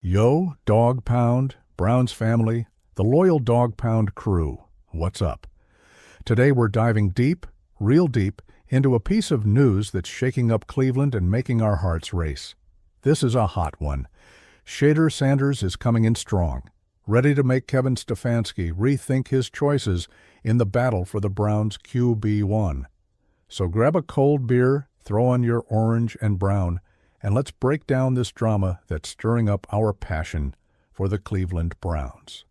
Yo, Dog Pound, Browns family, the loyal Dog Pound crew, what's up? Today we're diving deep, real deep, into a piece of news that's shaking up Cleveland and making our hearts race. This is a hot one. Shedeur Sanders is coming in strong, ready to make Kevin Stefanski rethink his choices in the battle for the Browns' QB1. So grab a cold beer, throw on your orange and brown, and let's break down this drama that's stirring up our passion for the Cleveland Browns.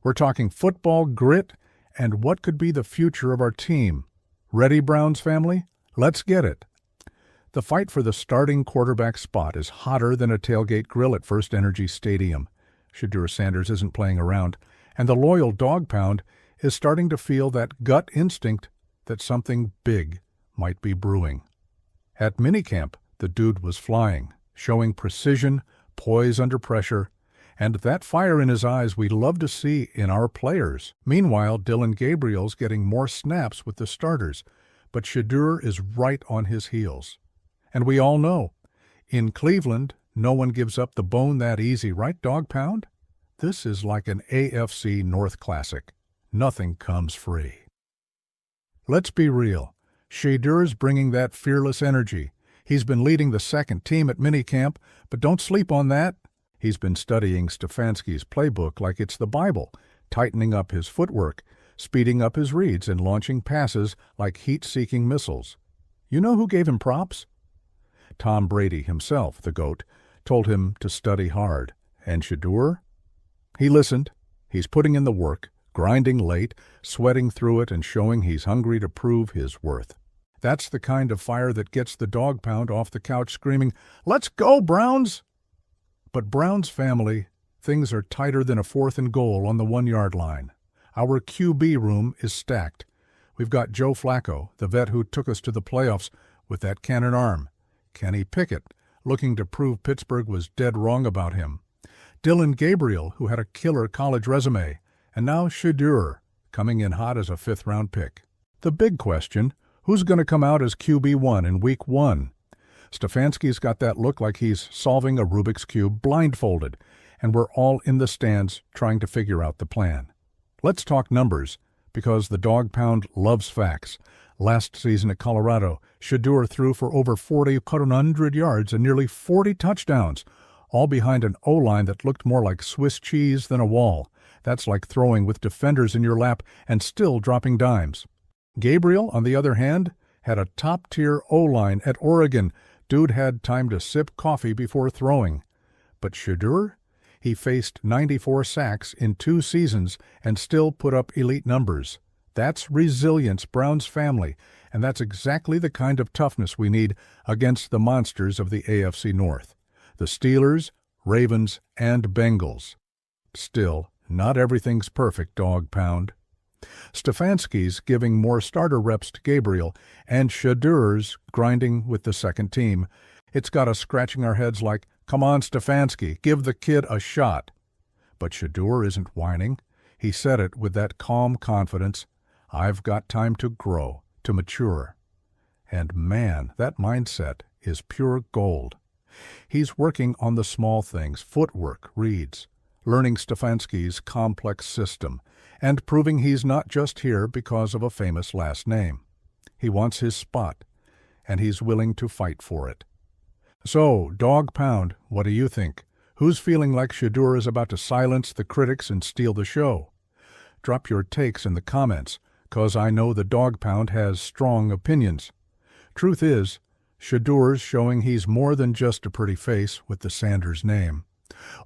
We're talking football, grit, and what could be the future of our team. Ready, Browns family? Let's get it. The fight for the starting quarterback spot is hotter than a tailgate grill at First Energy Stadium. Shedeur Sanders isn't playing around, and the loyal Dog Pound is starting to feel that gut instinct that something big might be brewing. At minicamp, the dude was flying, showing precision, poise under pressure, and that fire in his eyes we love to see in our players. Meanwhile, Dillon Gabriel's getting more snaps with the starters, but Shedeur is right on his heels. And we all know, in Cleveland, no one gives up the bone that easy, right, Dog Pound? This is like an AFC North classic. Nothing comes free. Let's be real. Shedeur's bringing that fearless energy. He's been leading the second team at minicamp, but don't sleep on that. He's been studying Stefanski's playbook like it's the Bible, tightening up his footwork, speeding up his reads, and launching passes like heat-seeking missiles. You know who gave him props? Tom Brady himself, the GOAT, told him to study hard. And Shedeur? He listened. He's putting in the work, grinding late, sweating through it, and showing he's hungry to prove his worth. That's the kind of fire that gets the Dog Pound off the couch screaming, "Let's go, Browns!" But Browns family, things are tighter than a 4th and goal on the 1-yard line. Our QB room is stacked. We've got Joe Flacco, the vet who took us to the playoffs with that cannon arm. Kenny Pickett, looking to prove Pittsburgh was dead wrong about him. Dillon Gabriel, who had a killer college resume. And now Shedeur, coming in hot as a 5th-round pick. The big question, who's going to come out as QB1 in Week 1? Stefanski's got that look like he's solving a Rubik's Cube blindfolded, and we're all in the stands trying to figure out the plan. Let's talk numbers, because the Dog Pound loves facts. Last season at Colorado, Shedeur threw for over 4,100 yards and nearly 40 touchdowns, all behind an O-line that looked more like Swiss cheese than a wall. That's like throwing with defenders in your lap and still dropping dimes. Gabriel, on the other hand, had a top-tier O-line at Oregon. Dude had time to sip coffee before throwing. But Shedeur? He faced 94 sacks in 2 seasons and still put up elite numbers. That's resilience, Browns family, and that's exactly the kind of toughness we need against the monsters of the AFC North. The Steelers, Ravens, and Bengals. Still, not everything's perfect, Dog Pound. Stefanski's giving more starter reps to Gabriel, and Shedeur's grinding with the second team. It's got us scratching our heads like, come on, Stefanski, give the kid a shot. But Shedeur isn't whining. He said it with that calm confidence. I've got time to grow, to mature. And man, that mindset is pure gold. He's working on the small things, footwork, reads, learning Stefanski's complex system, and proving he's not just here because of a famous last name. He wants his spot, and he's willing to fight for it. So, Dog Pound, what do you think? Who's feeling like Shedeur is about to silence the critics and steal the show? Drop your takes in the comments, 'cause I know the Dog Pound has strong opinions. Truth is, Shedeur's showing he's more than just a pretty face with the Sanders name.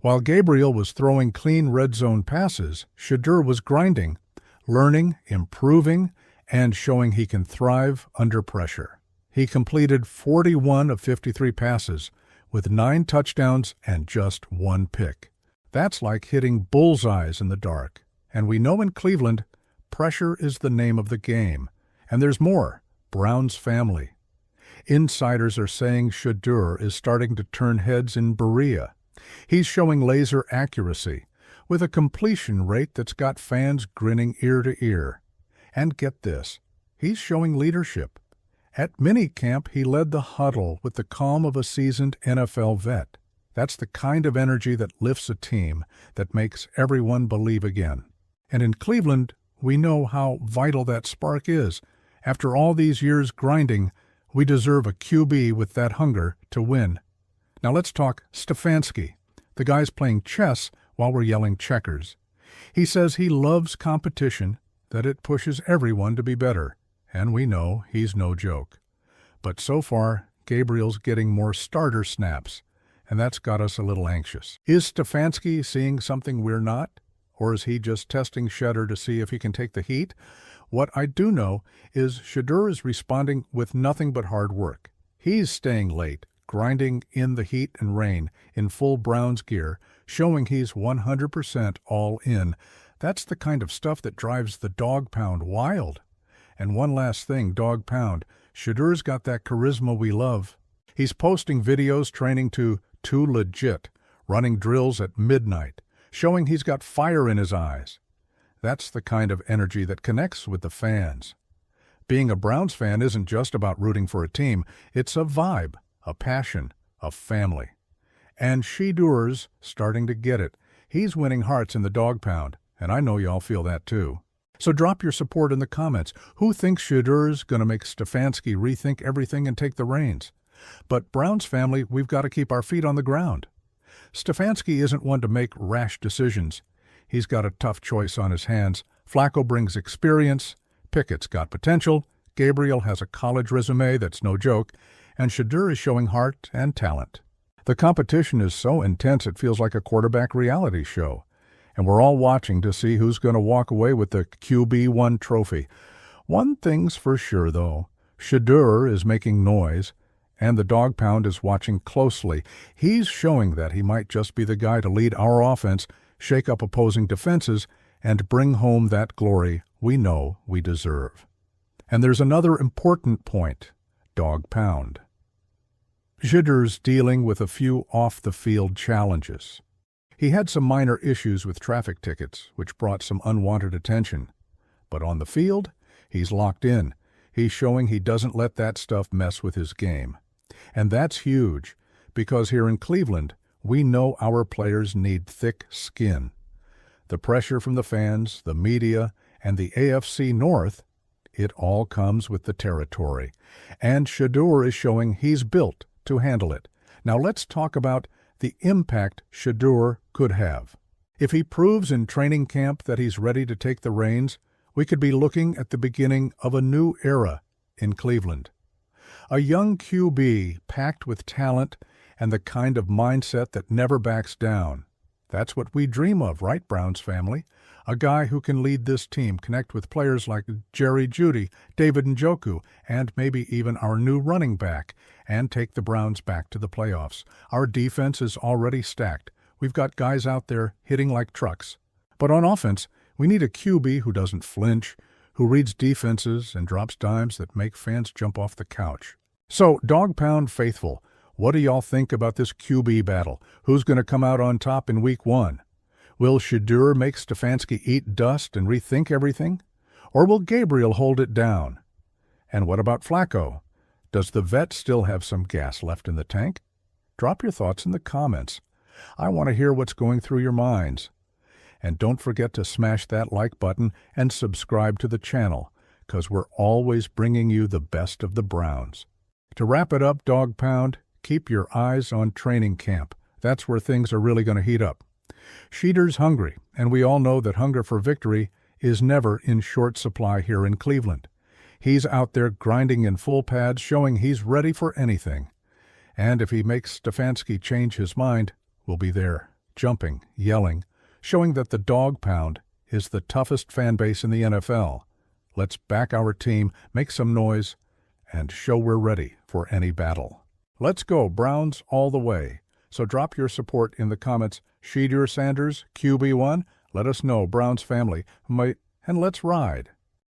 While Gabriel was throwing clean red zone passes, Shedeur was grinding, learning, improving, and showing he can thrive under pressure. He completed 41 of 53 passes, with 9 touchdowns and just 1 pick. That's like hitting bullseyes in the dark. And we know in Cleveland, pressure is the name of the game. And there's more, Browns family. Insiders are saying Shedeur is starting to turn heads in Berea. He's showing laser accuracy, with a completion rate that's got fans grinning ear to ear. And get this, he's showing leadership. At minicamp, he led the huddle with the calm of a seasoned NFL vet. That's the kind of energy that lifts a team, that makes everyone believe again. And in Cleveland, we know how vital that spark is. After all these years grinding, we deserve a QB with that hunger to win. Now let's talk Stefanski. The guy's playing chess while we're yelling checkers. He says he loves competition, that it pushes everyone to be better. And we know he's no joke. But so far, Gabriel's getting more starter snaps, and that's got us a little anxious. Is Stefanski seeing something we're not? Or is he just testing Shedeur to see if he can take the heat? What I do know is Shedeur is responding with nothing but hard work. He's staying late, grinding in the heat and rain, in full Browns gear, showing he's 100% all in. That's the kind of stuff that drives the dog pound wild. And one last thing, dog pound. Shedeur's got that charisma we love. He's posting videos training to Too Legit, running drills at midnight, showing he's got fire in his eyes. That's the kind of energy that connects with the fans. Being a Browns fan isn't just about rooting for a team. It's a vibe, a passion, a family. And Shedeur's starting to get it. He's winning hearts in the dog pound, and I know y'all feel that too. So drop your support in the comments. Who thinks Shedeur's going to make Stefanski rethink everything and take the reins? But Browns family, we've got to keep our feet on the ground. Stefanski isn't one to make rash decisions. He's got a tough choice on his hands. Flacco brings experience. Pickett's got potential. Gabriel has a college resume that's no joke. And Shedeur is showing heart and talent. The competition is so intense it feels like a quarterback reality show. And we're all watching to see who's going to walk away with the QB1 trophy. One thing's for sure, though. Shedeur is making noise, and the dog pound is watching closely. He's showing that he might just be the guy to lead our offense, shake up opposing defenses, and bring home that glory we know we deserve. And there's another important point, dog pound. Shedeur's dealing with a few off-the-field challenges. He had some minor issues with traffic tickets, which brought some unwanted attention. But on the field, he's locked in. He's showing he doesn't let that stuff mess with his game. And that's huge, because here in Cleveland, we know our players need thick skin. The pressure from the fans, the media, and the AFC North, it all comes with the territory. And Shedeur is showing he's built to handle it. Now let's talk about the impact Shedeur could have. If he proves in training camp that he's ready to take the reins, we could be looking at the beginning of a new era in Cleveland. A young QB packed with talent and the kind of mindset that never backs down. That's what we dream of, right, Browns family? A guy who can lead this team, connect with players like Jerry Jeudy, David Njoku, and maybe even our new running back, and take the Browns back to the playoffs. Our defense is already stacked. We've got guys out there hitting like trucks. But on offense, we need a QB who doesn't flinch, who reads defenses and drops dimes that make fans jump off the couch. So, Dog Pound faithful, what do y'all think about this QB battle? Who's going to come out on top in Week 1? Will Shedeur make Stefanski eat dust and rethink everything? Or will Gabriel hold it down? And what about Flacco? Does the vet still have some gas left in the tank? Drop your thoughts in the comments. I want to hear what's going through your minds. And don't forget to smash that like button and subscribe to the channel, because we're always bringing you the best of the Browns. To wrap it up, Dog Pound, keep your eyes on training camp. That's where things are really going to heat up. Shedeur's hungry, and we all know that hunger for victory is never in short supply here in Cleveland. He's out there grinding in full pads, showing he's ready for anything. And if he makes Stefanski change his mind, we'll be there, jumping, yelling, showing that the Dog Pound is the toughest fan base in the NFL. Let's back our team, make some noise, and show we're ready for any battle. Let's go, Browns, all the way. So drop your support in the comments. Shedeur Sanders, QB1, let us know, Browns family, and let's ride.